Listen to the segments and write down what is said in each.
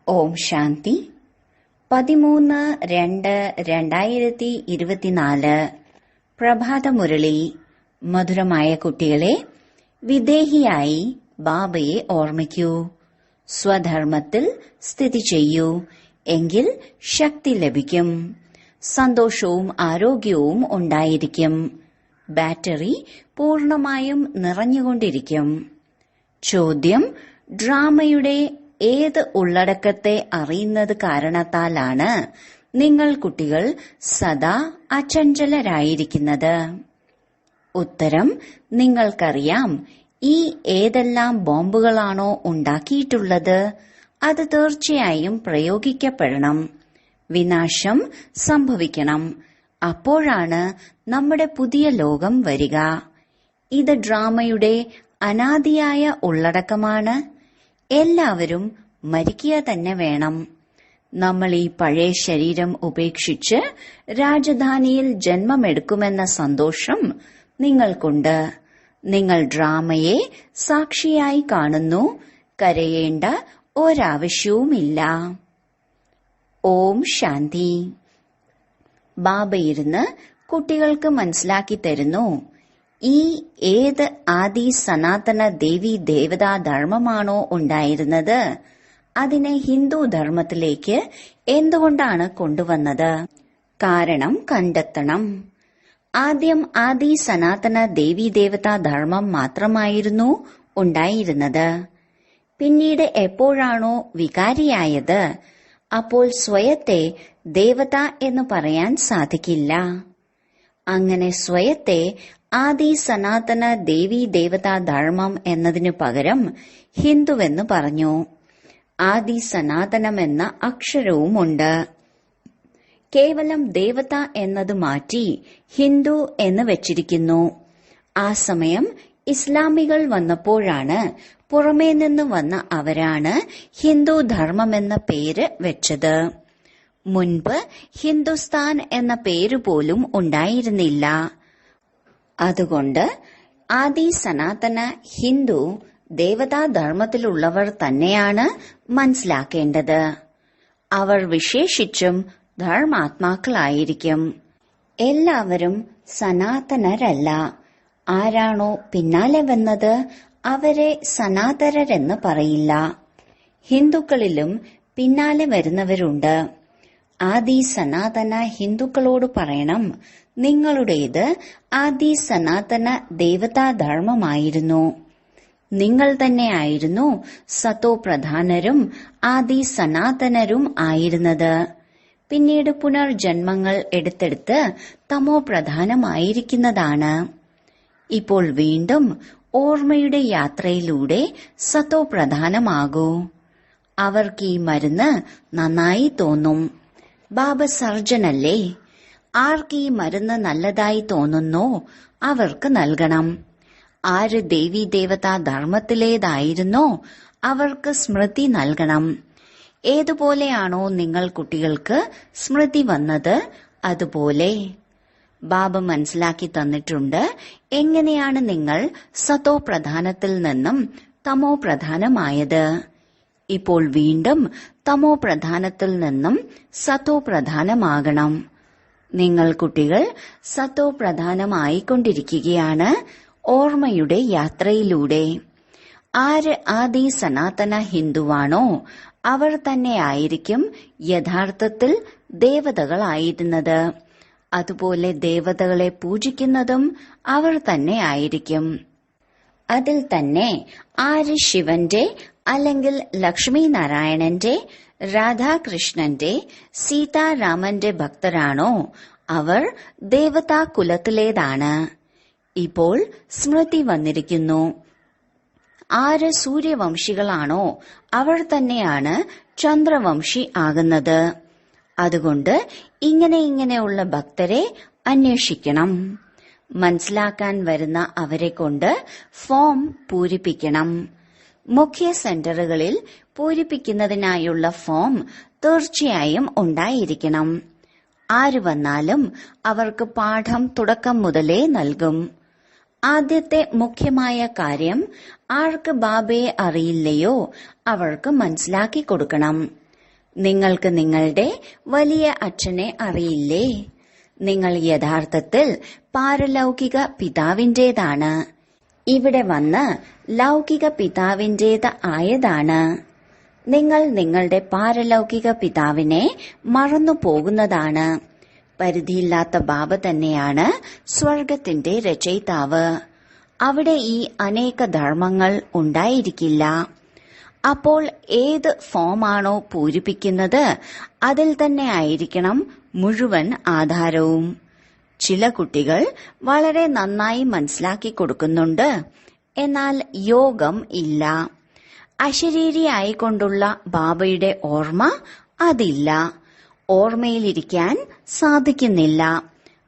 ഓം ശാന്തി 13-2-2024 പ്രഭാതമുരളി. മധുരമായ കുട്ടികളെ, വിദേഹിയായി ബാബയെ ഓർമ്മിക്കൂ. സ്വധർമ്മത്തിൽ സ്ഥിതി ചെയ്യൂ. എങ്കിൽ ശക്തി ലഭിക്കും. സന്തോഷവും ആരോഗ്യവും ഉണ്ടായിരിക്കും. ബാറ്ററി പൂർണമായും നിറഞ്ഞുകൊണ്ടിരിക്കും. ചോദ്യം: ഡ്രാമയുടെ ഏത് ഉള്ളടക്കത്തെ അറിയുന്നത് കാരണത്താലാണ് നിങ്ങൾ കുട്ടികൾ സദാ അചഞ്ചലരായിരിക്കുന്നത്? ഉത്തരം: നിങ്ങൾക്കറിയാം, ഈ ഏതെല്ലാം ബോംബുകളാണോ ഉണ്ടാക്കിയിട്ടുള്ളത് അത് തീർച്ചയായും പ്രയോഗിക്കപ്പെടണം. വിനാശം സംഭവിക്കണം. അപ്പോഴാണ് നമ്മുടെ പുതിയ ലോകം വരിക. ഇത് ഡ്രാമയുടെ അനാദിയായ ഉള്ളടക്കമാണ്. എല്ലാവരും മരിക്കുക തന്നെ വേണം. നമ്മൾ ഈ പഴയ ശരീരം ഉപേക്ഷിച്ച് രാജധാനിയിൽ ജന്മമെടുക്കുമെന്ന സന്തോഷം നിങ്ങൾക്കുണ്ട്. നിങ്ങൾ ഡ്രാമയെ സാക്ഷിയായി കാണുന്നു. കരയേണ്ട ഒരാവശ്യവുമില്ല. ഓം ശാന്തി. ബാബ ഇരുന്ന് കുട്ടികൾക്ക് മനസ്സിലാക്കി തരുന്നു. ഈ ഏത് ആദി സനാതന ദേവി ദേവതാ ധർമ്മമാണോ ഉണ്ടായിരുന്നത് അതിനെ ഹിന്ദു ധർമ്മത്തിലേക്ക് എന്തുകൊണ്ടാണ് കൊണ്ടുവന്നത്? കാരണം കണ്ടെത്തണം. ആദ്യം ആദി സനാതന ദേവി ദേവതാ ധർമ്മം മാത്രമായിരുന്നു ഉണ്ടായിരുന്നത്. പിന്നീട് എപ്പോഴാണോ വികാരിയായത് അപ്പോൾ സ്വയത്തെ ദേവത എന്ന് പറയാൻ സാധിക്കില്ല. അങ്ങനെ സ്വയത്തെ ആദി സനാതന ദേവി ദേവതാ ധർമ്മം എന്നതിനു പകരം ഹിന്ദുവെന്ന് പറഞ്ഞു. ആദി സനാതനമെന്ന അക്ഷരവുമുണ്ട്. കേവലം ദേവത എന്നത് മാറ്റി ഹിന്ദു എന്ന് വെച്ചിരിക്കുന്നു. ആ സമയം ഇസ്ലാമികൾ വന്നപ്പോഴാണ് പുറമേ നിന്ന് വന്ന അവരാണ് ഹിന്ദു ധർമ്മമെന്ന പേര് വെച്ചത്. മുൻപ് ഹിന്ദുസ്ഥാൻ എന്ന പേര് പോലും ഉണ്ടായിരുന്നില്ല. അതുകൊണ്ട് ആദി സനാതന ഹിന്ദു ദേവതാധർമ്മത്തിലുള്ളവർ തന്നെയാണ് മനസ്സിലാക്കേണ്ടത്. അവർ വിശേഷിച്ചും ധർമാത്മാക്കളായിരിക്കും. എല്ലാവരും സനാതനരല്ല. ആരാണോ പിന്നാലെ വന്നത് അവരെ സനാതനരെന്ന് പറയില്ല. ഹിന്ദുക്കളിലും പിന്നാലെ വരുന്നവരുണ്ട്. ആദി സനാതന ഹിന്ദുക്കളോട് പറയണം, നിങ്ങളുടേത് ആദി സനാതന ദേവതാധർമ്മമായിരുന്നു. നിങ്ങൾ തന്നെയായിരുന്നു സതോ പ്രധാനരും ആദി സനാതനരും ആയിരുന്നത്. പിന്നീട് പുനർജന്മങ്ങൾ എടുത്തെടുത്ത് തമോ പ്രധാനമായിരിക്കുന്നതാണ്. ഇപ്പോൾ വീണ്ടും ഓർമ്മയുടെ യാത്രയിലൂടെ സതോ പ്രധാനമാകൂ. അവർക്ക് ഈ മരുന്ന് നന്നായി തോന്നും. ബാബ സർജനല്ലേ? ആർക്ക് ഈ മരുന്ന് നല്ലതായി തോന്നുന്നോ അവർക്ക് നൽകണം. ആര് ദേവി ദേവതാ ധർമ്മത്തിലേതായിരുന്നോ അവർക്ക് സ്മൃതി നൽകണം. ഏതുപോലെയാണോ നിങ്ങൾ കുട്ടികൾക്ക് സ്മൃതി വന്നത് അതുപോലെ ബാബ മനസ്സിലാക്കി തന്നിട്ടുണ്ട്. എങ്ങനെയാണ് നിങ്ങൾ സതോ പ്രധാനത്തിൽ നിന്നും തമോ പ്രധാനമായത്? ഇപ്പോൾ വീണ്ടും തമോ പ്രധാനത്തിൽ നിന്നും സതോ പ്രധാനമാകണം. നിങ്ങൾ കുട്ടികൾ സതോ പ്രധാനമായിക്കൊണ്ടിരിക്കുകയാണ് ഓർമ്മയുടെ യാത്രയിലൂടെ. ആര് ആദി സനാതന ഹിന്ദുവാണോ അവർ തന്നെയായിരിക്കും യഥാർത്ഥത്തിൽ ദേവതകളായിരുന്നത്. അതുപോലെ ദേവതകളെ പൂജിക്കുന്നതും അവർ തന്നെ ആയിരിക്കും. അതിൽ തന്നെ ആര് ശിവന്റെ അല്ലെങ്കിൽ ലക്ഷ്മി നാരായണന്റെ, രാധാകൃഷ്ണന്റെ, സീതാരാമന്റെ ഭക്തരാണോ അവർ ദേവതാ കുലത്തിലേതാണ്. ഇപ്പോൾ സ്മൃതി വന്നിരിക്കുന്നു. ആര് സൂര്യവംശികളാണോ അവർ തന്നെയാണ് ചന്ദ്രവംശി ആകുന്നത്. അതുകൊണ്ട് ഇങ്ങനെയുള്ള ഭക്തരെ അന്വേഷിക്കണം. മനസ്സിലാക്കാൻ വരുന്ന അവരെ കൊണ്ട് ഫോം പൂരിപ്പിക്കണം. മുഖ്യ സെന്ററുകളിൽ പൂരിപ്പിക്കുന്നതിനായുള്ള ഫോം തീർച്ചയായും ഉണ്ടായിരിക്കണം. ആര് വന്നാലും അവർക്ക് പാഠം തുടക്കം മുതലേ നൽകും. ആദ്യത്തെ മുഖ്യമായ കാര്യം ആർക്ക് ബാബയെ അറിയില്ലയോ അവർക്ക് മനസ്സിലാക്കി കൊടുക്കണം. നിങ്ങൾക്ക് നിങ്ങളുടെ വലിയ അച്ഛനെ അറിയില്ലേ? നിങ്ങൾ യഥാർത്ഥത്തിൽ പാരലൗകിക പിതാവിന്റേതാണ്. ഇവിടെ വന്ന് ലൗകിക പിതാവിന്റേത് ആയതാണ്. നിങ്ങൾ നിങ്ങളുടെ പാരലൗകിക പിതാവിനെ മറന്നു പോകുന്നതാണ്. പരിധിയില്ലാത്ത ബാബ തന്നെയാണ് സ്വർഗത്തിന്റെ രചയിതാവ്. അവിടെ ഈ അനേക ധർമ്മങ്ങൾ ഉണ്ടായിരിക്കില്ല. അപ്പോൾ ഏത് ഫോമാണോ പൂരിപ്പിക്കുന്നത് അതിൽ തന്നെ ആയിരിക്കണം മുഴുവൻ ആധാരവും. ചില കുട്ടികൾ വളരെ നന്നായി മനസ്സിലാക്കി കൊടുക്കുന്നുണ്ട്, എന്നാൽ യോഗം ഇല്ല. അശരീരിയായിക്കൊണ്ടുള്ള ബാബയുടെ ഓർമ്മ അതില്ല. ഓർമ്മയിലിരിക്കാൻ സാധിക്കുന്നില്ല.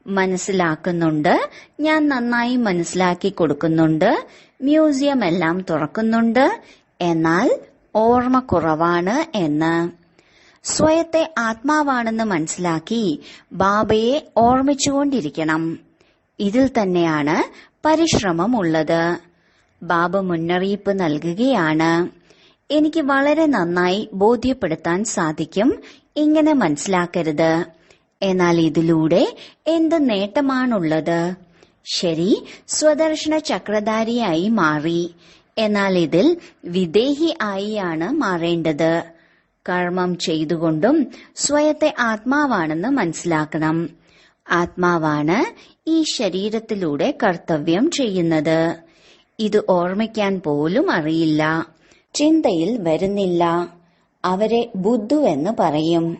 മനസ്സിലാക്കുന്നുണ്ട്, ഞാൻ നന്നായി മനസ്സിലാക്കി കൊടുക്കുന്നുണ്ട്, മ്യൂസിയം എല്ലാം തുറക്കുന്നുണ്ട്, എന്നാൽ ഓർമ്മ കുറവാണ് എന്ന്. സ്വയത്തെ ആത്മാവാണെന്ന് മനസ്സിലാക്കി ബാബയെ ഓർമ്മിച്ചുകൊണ്ടിരിക്കണം. ഇതിൽ തന്നെയാണ് പരിശ്രമമുള്ളത്. ബാബ മുന്നറിയിപ്പ് നൽകുകയാണ്. എനിക്ക് വളരെ നന്നായി ബോധ്യപ്പെടുത്താൻ സാധിക്കും, ഇങ്ങനെ മനസ്സിലാക്കരുത്. എന്നാൽ ഇതിലൂടെ എന്ത് നേട്ടമാണുള്ളത്? ശരി, സ്വദർശന ചക്രധാരിയായി മാറി. എന്നാൽ ഇതിൽ വിദേഹി ആയിയാണ് മാറേണ്ടത്. കർമ്മം ചെയ്തുകൊണ്ടും സ്വയത്തെ ആത്മാവാണെന്ന് മനസ്സിലാക്കണം. ആത്മാവാണ് ഈ ശരീരത്തിലൂടെ കർത്തവ്യം ചെയ്യുന്നത്. ഇത് ഓർമ്മിക്കാൻ പോലും അറിയില്ല, ചിന്തയിൽ വരുന്നില്ല. അവരെ ബുദ്ധു എന്ന് പറയും.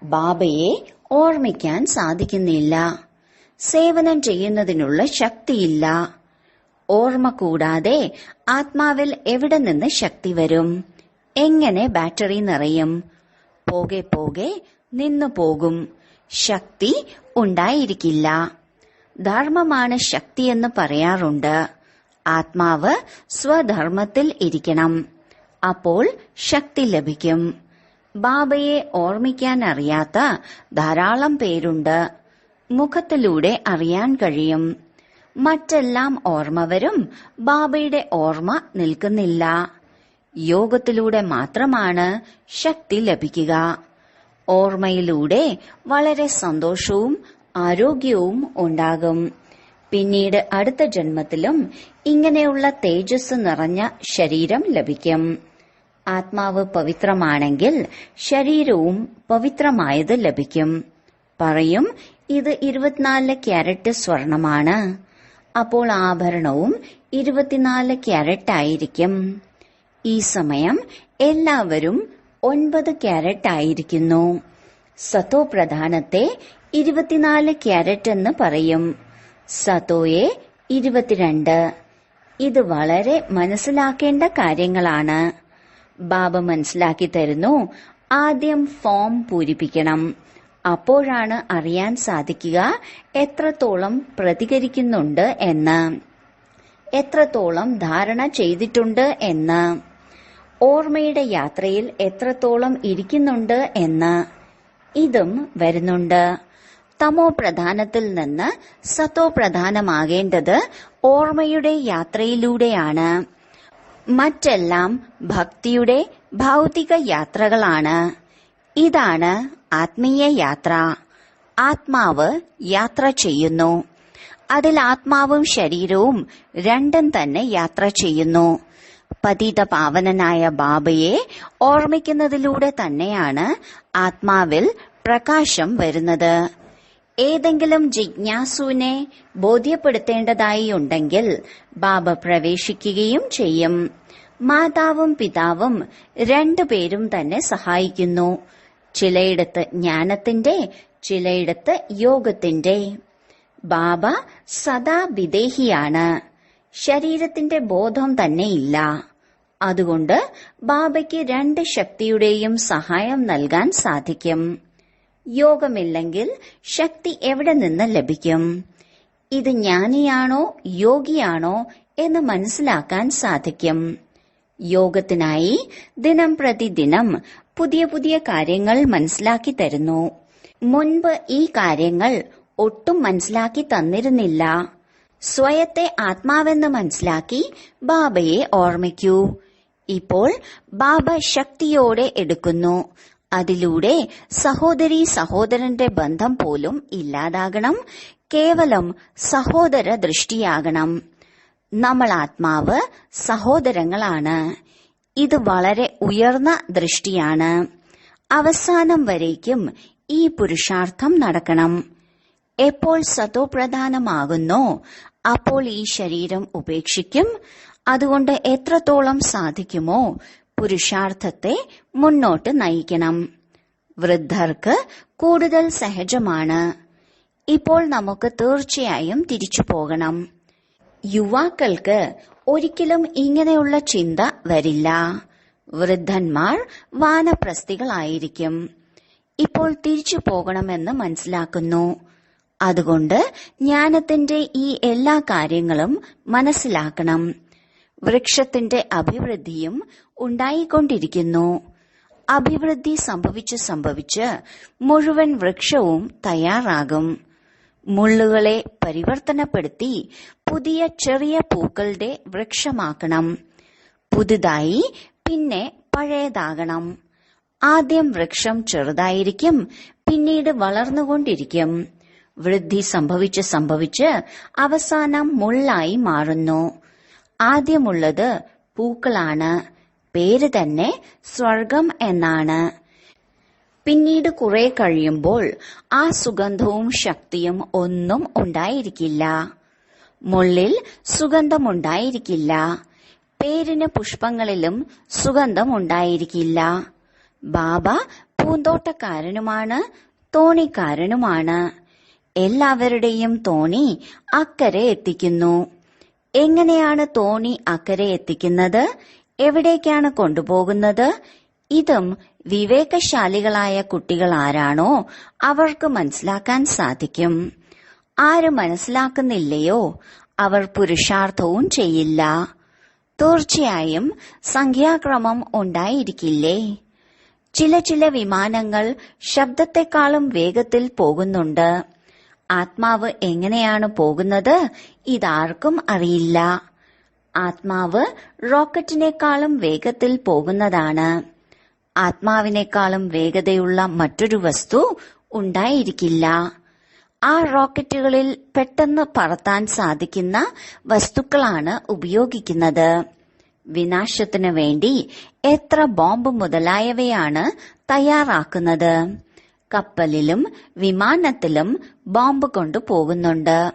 ബാബയെ ഓർമ്മിക്കാൻ സാധിക്കുന്നില്ല. സേവനം ചെയ്യുന്നതിനുള്ള ശക്തിയില്ല. ഓർമ്മ കൂടാതെ ആത്മാവിൽ എവിടെ നിന്ന് ശക്തി വരും? എങ്ങനെ ബാറ്ററി നിറയും? പോകെ പോകെ നിന്നു പോകും. ശക്തി ഉണ്ടായിരിക്കില്ല. ധർമ്മമാണ് ശക്തിയെന്ന് പറയാറുണ്ട്. ആത്മാവ് സ്വധർമ്മത്തിൽ ഇരിക്കണം. അപ്പോൾ ശക്തി ലഭിക്കും. ബാബയെ ഓർമ്മിക്കാൻ അറിയാത്ത ധാരാളം പേരുണ്ട്. മുഖത്തിലൂടെ അറിയാൻ കഴിയും. മറ്റെല്ലാം ഓർമ്മ വരും, ബാബയുടെ ഓർമ്മ നിൽക്കുന്നില്ല. യോഗത്തിലൂടെ മാത്രമാണ് ശക്തി ലഭിക്കുക. ഓർമ്മയിലൂടെ വളരെ സന്തോഷവും ആരോഗ്യവും ഉണ്ടാകും. പിന്നീട് അടുത്ത ജന്മത്തിലും ഇങ്ങനെയുള്ള തേജസ് നിറഞ്ഞ ശരീരം ലഭിക്കും. ആത്മാവ് പവിത്രമാണെങ്കിൽ ശരീരവും പവിത്രമായത് ലഭിക്കും. പറയും, ഇത് 24 ക്യാരറ്റ് സ്വർണമാണ്. അപ്പോൾ ആഭരണവും 24 ക്യാരറ്റ് ആയിരിക്കും. ഈ സമയം എല്ലാവരും 9 ക്യാരറ്റ് ആയിരിക്കുന്നു. സതോ പ്രധാനത്തെ 24 ക്യാരറ്റ് എന്ന് പറയും, സതോയെ 22. ഇത് വളരെ മനസ്സിലാക്കേണ്ട കാര്യങ്ങളാണ്. ബാബ മനസ്സിലാക്കി തരുന്നു, ആദ്യം ഫോം പൂരിപ്പിക്കണം. അപ്പോഴാണ് അറിയാൻ സാധിക്കുക എത്രത്തോളം പ്രതികരിക്കുന്നുണ്ട് എന്ന്, എത്രത്തോളം ധാരണ ചെയ്തിട്ടുണ്ട് എന്ന്, ഓർമ്മയുടെ യാത്രയിൽ എത്രത്തോളം ഇരിക്കുന്നുണ്ട് എന്ന്. ഇതും വരുന്നുണ്ട്. തമോ പ്രധാനത്തിൽ നിന്ന് സതോ പ്രധാനമാകേണ്ടത് ഓർമ്മയുടെ യാത്രയിലൂടെയാണ്. മറ്റെല്ലാം ഭക്തിയുടെ ഭൗതിക യാത്രകളാണ്. ഇതാണ് ആത്മീയ യാത്ര. ആത്മാവ് യാത്ര ചെയ്യുന്നു. അതിൽ ആത്മാവും ശരീരവും രണ്ടും തന്നെ യാത്ര ചെയ്യുന്നു. പതിത പാവനനായ ബാബയെ ഓർമ്മിക്കുന്നതിലൂടെ തന്നെയാണ് ആത്മാവിൽ പ്രകാശം വരുന്നത്. ഏതെങ്കിലും ജിജ്ഞാസുവിനെ ബോധ്യപ്പെടുത്തേണ്ടതായി ഉണ്ടെങ്കിൽ ബാബ പ്രവേശിക്കുകയും ചെയ്യും. മാതാവും പിതാവും രണ്ടുപേരും തന്നെ സഹായിക്കുന്നു. ചിലയിടത്ത് ജ്ഞാനത്തിന്റെ, ചിലയിടത്ത് യോഗത്തിന്റെ. ബാബ സദാ വിദേഹിയാണ്. ശരീരത്തിന്റെ ബോധം തന്നെയില്ല. അതുകൊണ്ട് ബാബയ്ക്ക് രണ്ട് ശക്തിയുടെയും സഹായം നൽകാൻ സാധിക്കും. യോഗമില്ലെങ്കിൽ ശക്തി എവിടെ നിന്ന് ലഭിക്കും? ഇത് ജ്ഞാനിയാണോ യോഗിയാണോ എന്ന് മനസ്സിലാക്കാൻ സാധിക്കും. യോഗത്തിനായി ദിനം പ്രതിദിനം പുതിയ പുതിയ കാര്യങ്ങൾ മനസ്സിലാക്കി തരുന്നു. മുൻപ് ഈ കാര്യങ്ങൾ ഒട്ടും മനസ്സിലാക്കി തന്നിരുന്നില്ല. സ്വയത്തെ ആത്മാവെന്ന് മനസ്സിലാക്കി ബാബയെ ഓർമ്മിക്കൂ. ഇപ്പോൾ ബാബ ശക്തിയോടെ എടുക്കുന്നു. അതിലൂടെ സഹോദരീ സഹോദരന്റെ ബന്ധം പോലും ഇല്ലാതാകണം. കേവലം സഹോദര ദൃഷ്ടിയാകണം. നമ്മൾ ആത്മാവ് സഹോദരങ്ങളാണ്. ഇത് വളരെ ഉയർന്ന ദൃഷ്ടിയാണ്. അവസാനം വരേക്കും ഈ പുരുഷാർത്ഥം നടക്കണം. എപ്പോൾ സതോപ്രധാനമാകുന്നോ അപ്പോൾ ഈ ശരീരം ഉപേക്ഷിക്കും. അതുകൊണ്ട് എത്രത്തോളം സാധിക്കുമോ പുരുഷാർത്ഥത്തെ മുന്നോട്ട് നയിക്കണം. വൃദ്ധർക്ക് കൂടുതൽ സഹജമാണ്. ഇപ്പോൾ നമുക്ക് തീർച്ചയായും തിരിച്ചു പോകണം. യുവാക്കൾക്ക് ഒരിക്കലും ഇങ്ങനെയുള്ള ചിന്ത വരില്ല. വൃദ്ധന്മാർ വാനപ്രസ്ഥികളായിരിക്കും. ഇപ്പോൾ തിരിച്ചു പോകണമെന്ന് മനസ്സിലാക്കുന്നു. അതുകൊണ്ട് ജ്ഞാനത്തിന്റെ ഈ എല്ലാ കാര്യങ്ങളും മനസ്സിലാക്കണം. വൃക്ഷത്തിന്റെ അഭിവൃദ്ധിയും ഉണ്ടായിക്കൊണ്ടിരിക്കുന്നു. അഭിവൃദ്ധി സംഭവിച്ച് മുഴുവൻ വൃക്ഷവും തയ്യാറാകും. മുള്ളുകളെ പരിവർത്തനപ്പെടുത്തി പുതിയ ചെറിയ പൂക്കളുടെ വൃക്ഷമാക്കണം. പുതുതായി പിന്നെ പഴയതാകണം. ആദ്യം വൃക്ഷം ചെറുതായിരിക്കും, പിന്നീട് വളർന്നുകൊണ്ടിരിക്കും. വൃദ്ധി സംഭവിച്ച് അവസാനം മുള്ളായി മാറുന്നു. ആദ്യമുള്ളത് പൂക്കളാണ്. പേര് തന്നെ സ്വർഗം എന്നാണ്. പിന്നീട് കുറെ കഴിയുമ്പോൾ ആ സുഗന്ധവും ശക്തിയും ഒന്നും ഉണ്ടായിരിക്കില്ല. മുള്ളിൽ സുഗന്ധമുണ്ടായിരിക്കില്ല. പേരിന് പുഷ്പങ്ങളിലും സുഗന്ധമുണ്ടായിരിക്കില്ല. ബാബ പൂന്തോട്ടക്കാരനുമാണ്, തോണിക്കാരനുമാണ്. എല്ലാവരുടെയും തോണി അക്കരെ എത്തിക്കുന്നു. എങ്ങനെയാണ് തോണി അക്കരെ എത്തിക്കുന്നത്? എവിടേക്കാണ് കൊണ്ടുപോകുന്നത്? ഇതും വിവേകശാലികളായ കുട്ടികൾ ആരാണോ അവർക്ക് മനസ്സിലാക്കാൻ സാധിക്കും. ആര് മനസ്സിലാക്കുന്നില്ലയോ അവർ പുരുഷാർത്ഥവും ചെയ്യില്ല. തീർച്ചയായും സംഖ്യാക്രമം ഉണ്ടായിരിക്കില്ലേ? ചില വിമാനങ്ങൾ ശബ്ദത്തെക്കാളും വേഗത്തിൽ പോകുന്നുണ്ട്. ആത്മാവ് എങ്ങനെയാണ് പോകുന്നത് ഇതാർക്കും അറിയില്ല. ആത്മാവ് റോക്കറ്റിനേക്കാളും വേഗത്തിൽ പോകുന്നതാണ്. ആത്മാവിനേക്കാളും വേഗതയുള്ള മറ്റൊരു വസ്തു ഉണ്ടായിരിക്കില്ല. ആ റോക്കറ്റുകളിൽ പെട്ടെന്ന് പറത്താൻ സാധിക്കുന്ന വസ്തുക്കളാണ് ഉപയോഗിക്കുന്നത്. വിനാശത്തിനു വേണ്ടി എത്ര ബോംബ് മുതലായവയാണ് തയ്യാറാക്കുന്നത്. കപ്പലിലും വിമാനത്തിലും ബോംബ് കൊണ്ടു പോകുന്നുണ്ട്.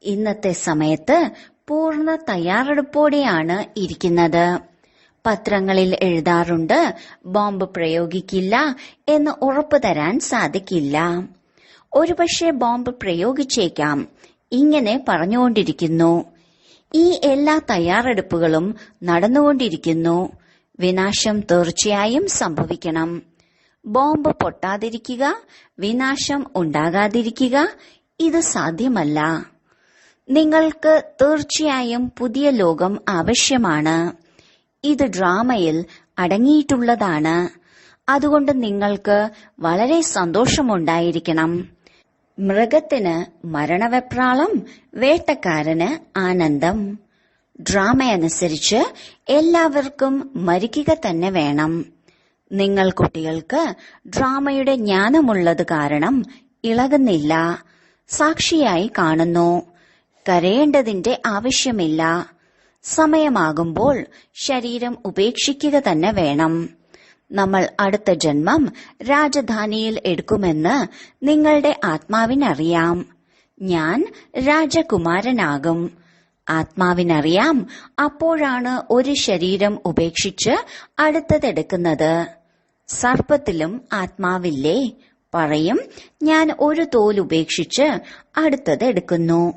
ഇന്നത്തെ സമയത്ത് പൂർണ്ണ തയ്യാറെടുപ്പോടെയാണ് ഇരിക്കുന്നത്. പത്രങ്ങളിൽ എഴുതാറുണ്ട്, ബോംബ് പ്രയോഗിക്കില്ല എന്ന് ഉറപ്പു തരാൻ സാധിക്കില്ല. ഒരുപക്ഷെ ബോംബ് പ്രയോഗിച്ചേക്കാം. ഇങ്ങനെ പറഞ്ഞുകൊണ്ടിരിക്കുന്നു. ഈ എല്ലാ തയ്യാറെടുപ്പുകളും നടന്നുകൊണ്ടിരിക്കുന്നു. വിനാശം തീർച്ചയായും സംഭവിക്കണം. ബോംബ് പൊട്ടാതിരിക്കുക, വിനാശം ഉണ്ടാകാതിരിക്കുക, ഇത് സാധ്യമല്ല. നിങ്ങൾക്ക് തീർച്ചയായും പുതിയ ലോകം ആവശ്യമാണ്. ഇത് ഡ്രാമയിൽ അടങ്ങിയിട്ടുള്ളതാണ്. അതുകൊണ്ട് നിങ്ങൾക്ക് വളരെ സന്തോഷമുണ്ടായിരിക്കണം. മൃഗത്തിന് മരണവെപ്രാളം, വേട്ടക്കാരന് ആനന്ദം. ഡ്രാമയനുസരിച്ച് എല്ലാവർക്കും മരിക്കുക തന്നെ വേണം. നിങ്ങൾ കുട്ടികൾക്ക് ഡ്രാമയുടെ ജ്ഞാനമുള്ളത് കാരണം ഇളകുന്നില്ല. സാക്ഷിയായി കാണുന്നു. കരയേണ്ടതിന്റെ ആവശ്യമില്ല. സമയമാകുമ്പോൾ ശരീരം ഉപേക്ഷിക്കുക തന്നെ വേണം. നമ്മൾ അടുത്ത ജന്മം രാജധാനിയിൽ എടുക്കുമെന്ന് നിങ്ങളുടെ ആത്മാവിനറിയാം. ഞാൻ രാജകുമാരനാകും. ആത്മാവിനറിയാം. അപ്പോഴാണ് ഒരു ശരീരം ഉപേക്ഷിച്ച് അടുത്തതെടുക്കുന്നത്. സർപ്പത്തിലും ആത്മാവില്ലേ? പറയും, ഞാൻ ഒരു തോൽ ഉപേക്ഷിച്ച് അടുത്തതെടുക്കുന്നു.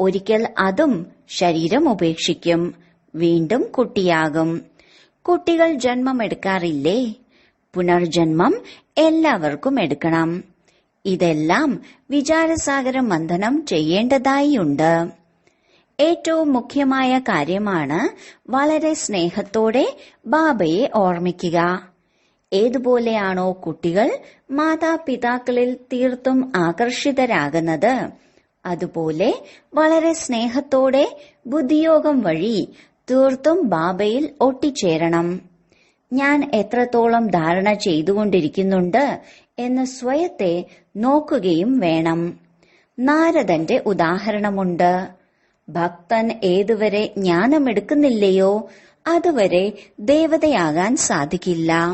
ഒരിക്കൽ അതും ശരീരം ഉപേക്ഷിക്കും. വീണ്ടും കുട്ടിയാകും. കുട്ടികൾ ജന്മമെടുക്കാറില്ലേ? പുനർജന്മം എല്ലാവർക്കും എടുക്കണം. ഇതെല്ലാം വിചാരസാഗര മന്ഥനം ചെയ്യേണ്ടതായുണ്ട്. ഏറ്റവും മുഖ്യമായ കാര്യമാണ് വളരെ സ്നേഹത്തോടെ ബാബയെ ഓർമ്മിക്കുക. ഏതുപോലെയാണോ കുട്ടികൾ മാതാപിതാക്കളിൽ തീർത്തും ആകർഷിതരാകുന്നത്, അതുപോലെ വളരെ സ്നേഹത്തോടെ ബുദ്ധിയോഗം വഴി തീർത്തും ബാബയിൽ ഒട്ടിച്ചേരണം. ഞാൻ എത്രത്തോളം ധാരണ ചെയ്തുകൊണ്ടിരിക്കുന്നുണ്ട് എന്ന് സ്വയത്തെ നോക്കുകയും വേണം. നാരദന്റെ ഉദാഹരണമുണ്ട്. ഭക്തൻ ഏതുവരെ ജ്ഞാനമെടുക്കുന്നില്ലയോ അതുവരെ ദേവതയാകാൻ സാധിക്കില്ല.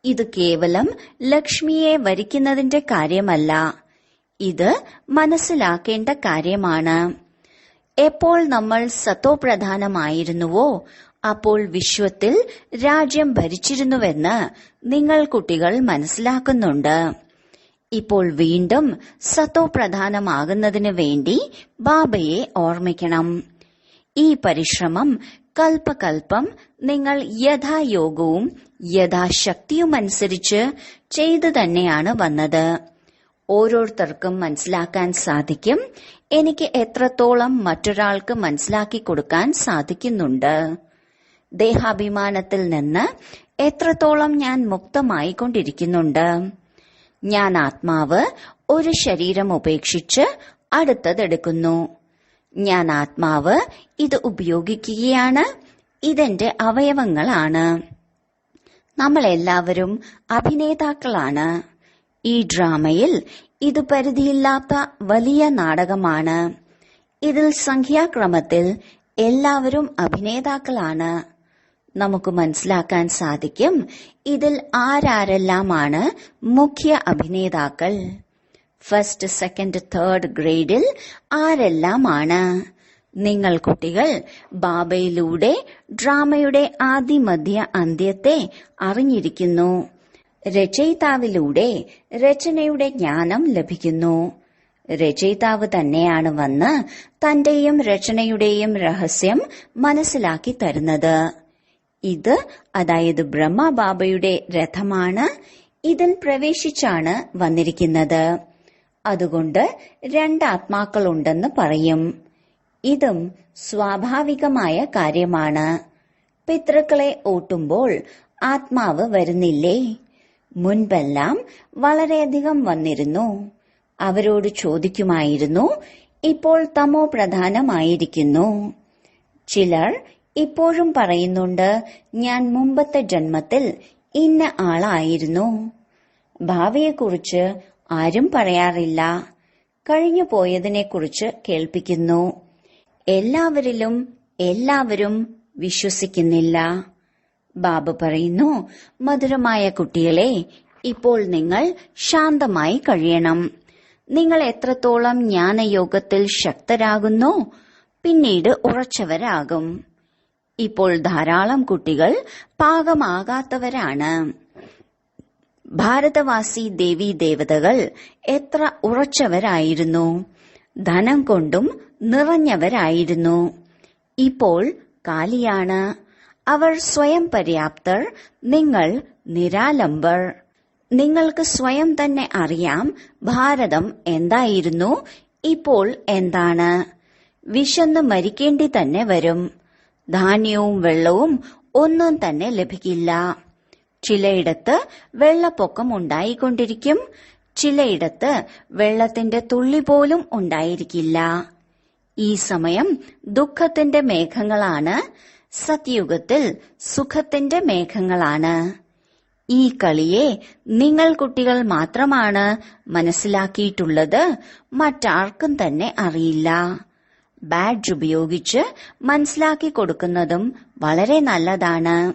ഇത് കേവലം ലക്ഷ്മിയെ വരിക്കുന്നതിന്റെ കാര്യമല്ല, ഇത് മനസ്സിലാക്കേണ്ട കാര്യമാണ്. എപ്പോൾ നമ്മൾ സത്തോപ്രധാനമായിരുന്നുവോ അപ്പോൾ വിശ്വത്തിൽ രാജ്യം ഭരിച്ചിരുന്നുവെന്ന് നിങ്ങൾ കുട്ടികൾ മനസ്സിലാക്കുന്നുണ്ട്. ഇപ്പോൾ വീണ്ടും സത്തോപ്രധാനമാകുന്നതിന് വേണ്ടി ബാബയെ ഓർമ്മിക്കണം. ഈ പരിശ്രമം കൽപ്പകൽപ്പം നിങ്ങൾ യഥായോഗവും യഥാശക്തിയുമനുസരിച്ച് ചെയ്തു തന്നെയാണ് വന്നത്. ഓരോരുത്തർക്കും മനസ്സിലാക്കാൻ സാധിക്കും എനിക്ക് എത്രത്തോളം മറ്റൊരാൾക്ക് മനസ്സിലാക്കി കൊടുക്കാൻ സാധിക്കുന്നുണ്ട്. ദേഹാഭിമാനത്തിൽ നിന്ന് എത്രത്തോളം ഞാൻ മുക്തമായിക്കൊണ്ടിരിക്കുന്നുണ്ട്. ഞാൻ ആത്മാവ് ഒരു ശരീരം ഉപേക്ഷിച്ച് അടുത്തതെടുക്കുന്നു. ഞാൻ ആത്മാവ് ഇത് ഉപയോഗിക്കുകയാണ്. ഇതെന്റെ അവയവങ്ങളാണ്. നമ്മളെല്ലാവരും അഭിനേതാക്കളാണ്. ഈ ഡ്രാമയിൽ ഇത് പരിധിയില്ലാത്ത വലിയ നാടകമാണ്. ഇതിൽ സംഖ്യാക്രമത്തിൽ എല്ലാവരും അഭിനേതാക്കളാണ്. നമുക്ക് മനസ്സിലാക്കാൻ സാധിക്കും ഇതിൽ ആരാരെല്ലാമാണ് മുഖ്യ അഭിനേതാക്കൾ. ഫസ്റ്റ്, സെക്കൻഡ്, തേർഡ് ഗ്രേഡിൽ ആരെല്ലാമാണ്. നിങ്ങൾ കുട്ടികൾ ബാബയിലൂടെ ഡ്രാമയുടെ ആദിമധ്യ അന്ത്യത്തെ അറിഞ്ഞിരിക്കുന്നു. രചയിതാവിലൂടെ രചനയുടെ ജ്ഞാനം ലഭിക്കുന്നു. രചയിതാവ് തന്നെയാണ് വന്ന് തന്റെയും രചനയുടെയും രഹസ്യം മനസ്സിലാക്കി തരുന്നത്. ഇത് അതായത് ബ്രഹ്മബാബയുടെ രഥമാണ്. ഇതിൽ പ്രവേശിച്ചാണ് വന്നിരിക്കുന്നത്. അതുകൊണ്ട് രണ്ടാത്മാക്കളുണ്ടെന്ന് പറയും. ഇതും സ്വാഭാവികമായ കാര്യമാണ്. പിതൃക്കളെ ഓട്ടുമ്പോൾ ആത്മാവ് വരുന്നില്ലേ? മുൻപെല്ലാം വളരെയധികം വന്നിരുന്നു. അവരോട് ചോദിക്കുമായിരുന്നു, ഇപ്പോൾ തമോ പ്രധാനമായിരിക്കുന്നു. ചിലർ ഇപ്പോഴും പറയുന്നുണ്ട്, ഞാൻ മുമ്പത്തെ ജന്മത്തിൽ ഇന്ന ആളായിരുന്നു. ഭാവിയെക്കുറിച്ച് ആരും പറയാറില്ല. കഴിഞ്ഞു പോയതിനെക്കുറിച്ച് കേൾപ്പിക്കുന്നു. എല്ലാവരിലും എല്ലാവരും വിശ്വസിക്കുന്നില്ല. ബാബ പറയുന്നു, മധുരമായ കുട്ടികളെ, ഇപ്പോൾ നിങ്ങൾ ശാന്തമായി കഴിയണം. നിങ്ങൾ എത്രത്തോളം ജ്ഞാനയോഗത്തിൽ ശക്തരാകുന്നോ പിന്നീട് ഉറച്ചവരാകും. ഇപ്പോൾ ധാരാളം കുട്ടികൾ പാകമാകാത്തവരാണ്. ഭാരതവാസി ദേവീ ദേവതകൾ എത്ര ഉറച്ചവരായിരുന്നു. ധനം കൊണ്ടും നിറഞ്ഞവരായിരുന്നു. ഇപ്പോൾ കാലിയാണ്. അവർ സ്വയം പര്യാപ്തർ, നിങ്ങൾ നിരാലംബർ. നിങ്ങൾക്ക് സ്വയം തന്നെ അറിയാം ഭാരതം എന്തായിരുന്നു, ഇപ്പോൾ എന്താണ്. വിശന്ന് മരിക്കേണ്ടി തന്നെ വരും. ധാന്യവും വെള്ളവും ഒന്നും തന്നെ ലഭിക്കില്ല. ചിലയിടത്ത് വെള്ളപ്പൊക്കം ഉണ്ടായിക്കൊണ്ടിരിക്കും. ചിലയിടത്ത് വെള്ളത്തിന്റെ തുള്ളി പോലും ഉണ്ടായിരിക്കില്ല. ഈ സമയം ദുഃഖത്തിന്റെ മേഘങ്ങളാണ്. സത്യുഗത്തിൽ സുഖത്തിന്റെ മേഘങ്ങളാണ്. ഈ കളിയെ നിങ്ങൾ കുട്ടികൾ മാത്രമാണ് മനസ്സിലാക്കിയിട്ടുള്ളത്. മറ്റാർക്കും തന്നെ അറിയില്ല. ബാഡ്ജ് ഉപയോഗിച്ച് മനസ്സിലാക്കി കൊടുക്കുന്നതും വളരെ നല്ലതാണ്.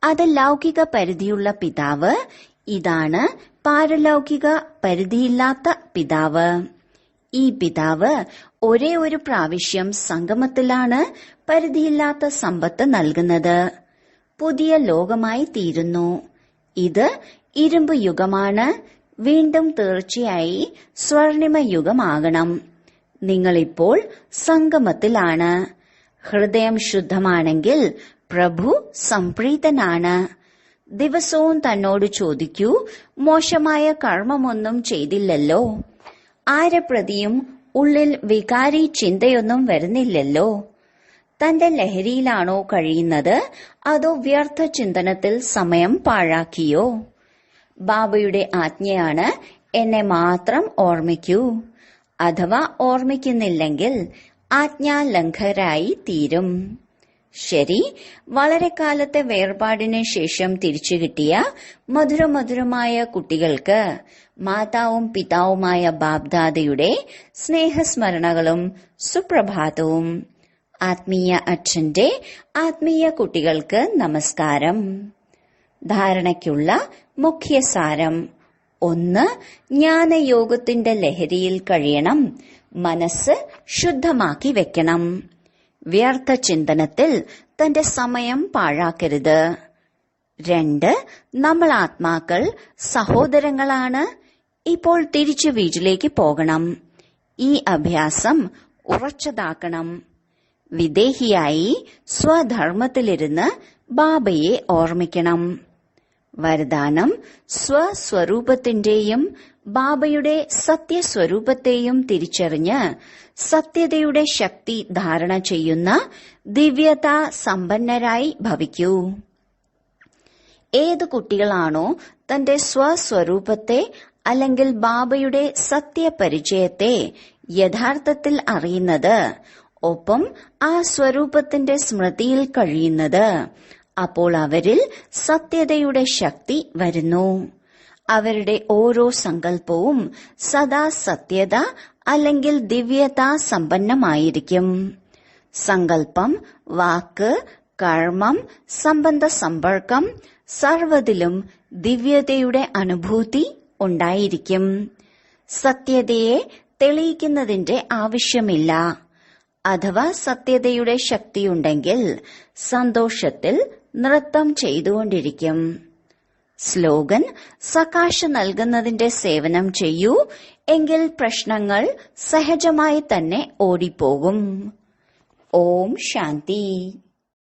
അത് ലൗകിക പരിധിയുള്ള പിതാവ്. ഇതാണ് പാരലൗകിക പരിധിയില്ലാത്ത പിതാവ്. ഈ പിതാവ് ഒരേ ഒരു പ്രാവശ്യം സംഗമത്തിലാണ് പരിധിയില്ലാത്ത സമ്പത്ത് നൽകുന്നത്. പുതിയ ലോകമായി തീരുന്നു. ഇത് ഇരുമ്പ് യുഗമാണ്. വീണ്ടും തീർച്ചയായി സ്വർണിമ യുഗമാകണം. നിങ്ങളിപ്പോൾ സംഗമത്തിലാണ്. ഹൃദയം ശുദ്ധമാണെങ്കിൽ പ്രഭു സംപ്രീതനാണ്. ദിവസവും തന്നോട് ചോദിക്കൂ, മോശമായ കർമ്മമൊന്നും ചെയ്തില്ലല്ലോ. ആരെ പ്രതിയും ഉള്ളിൽ വികാരി ചിന്തയൊന്നും വരുന്നില്ലല്ലോ. തന്റെ ലഹരിയിലാണോ കഴിയുന്നത്, അതോ വ്യർത്ഥ ചിന്തനത്തിൽ സമയം പാഴാക്കിയോ? ബാബയുടെ ആജ്ഞയാണ്, എന്നെ മാത്രം ഓർമ്മിക്കൂ. അഥവാ ഓർമ്മിക്കുന്നില്ലെങ്കിൽ ആജ്ഞാലംഘരായി തീരും. ശരി, വളരെ കാലത്തെ വേർപാടിന് ശേഷം തിരിച്ചു കിട്ടിയ മധുരമധുരമായ കുട്ടികൾക്ക് മാതാവും പിതാവുമായ ബാബ്ദാദയുടെ സ്നേഹസ്മരണകളും സുപ്രഭാതവും. ആത്മീയ അച്ഛന്റെ ആത്മീയ കുട്ടികൾക്ക് നമസ്കാരം. ധാരണയ്ക്കുള്ള മുഖ്യസാരം: 1. ജ്ഞാനയോഗത്തിന്റെ ലഹരിയിൽ കഴിയണം. മനസ്സ് ശുദ്ധമാക്കി വെക്കണം. വ്യർത്ഥ ചിന്തനത്തിൽ തന്റെ സമയം പാഴാക്കരുത്. 2. നമ്മൾ ആത്മാക്കൾ സഹോദരങ്ങളാണ്. ഇപ്പോൾ തിരിച്ചു വീട്ടിലേക്ക് പോകണം. ഈ അഭ്യാസം ഉറച്ചതാക്കണം. വിദേഹിയായി സ്വധർമ്മത്തിലിരുന്ന് ബാബയെ ഓർമ്മിക്കണം. വരദാനം: സ്വസ്വരൂപത്തിന്റെയും ബാബയുടെ സത്യസ്വരൂപത്തെയും തിരിച്ചറിഞ്ഞ് സത്യതയുടെ ശക്തി ധാരണ ചെയ്യുന്ന ദിവ്യതാ സമ്പന്നരായി ഭവിക്കൂ. ഏത് കുട്ടികളാണോ തന്റെ സ്വസ്വരൂപത്തെ അല്ലെങ്കിൽ ബാബയുടെ സത്യപരിചയത്തെ യഥാർത്ഥത്തിൽ അറിയുന്നത്, ഒപ്പം ആ സ്വരൂപത്തിന്റെ സ്മൃതിയിൽ കഴിയുന്നത്, അപ്പോൾ അവരിൽ സത്യതയുടെ ശക്തി വരുന്നു. അവരുടെ ഓരോ സങ്കല്പവും സദാ സത്യത അല്ലെങ്കിൽ ദിവ്യത സമ്പന്നമായിരിക്കും. സങ്കല്പം, വാക്ക്, കർമ്മം, സംബന്ധ സമ്പർക്കം സർവ്വതിലും ദിവ്യതയുടെ അനുഭൂതി ഉണ്ടായിരിക്കും. സത്യതയെ തെളിയിക്കുന്നതിന്റെ ആവശ്യമില്ല. അഥവാ സത്യതയുടെ ശക്തിയുണ്ടെങ്കിൽ സന്തോഷത്തിൽ നൃത്തം ചെയ്തുകൊണ്ടിരിക്കും. സ്ലോഗൻ: സകാശ നൽകുന്നതിന്റെ സേവനം ചെയ്യൂ, എങ്കിൽ പ്രശ്നങ്ങൾ സഹജമായി തന്നെ ഓടിപ്പോകും. ഓം ശാന്തി.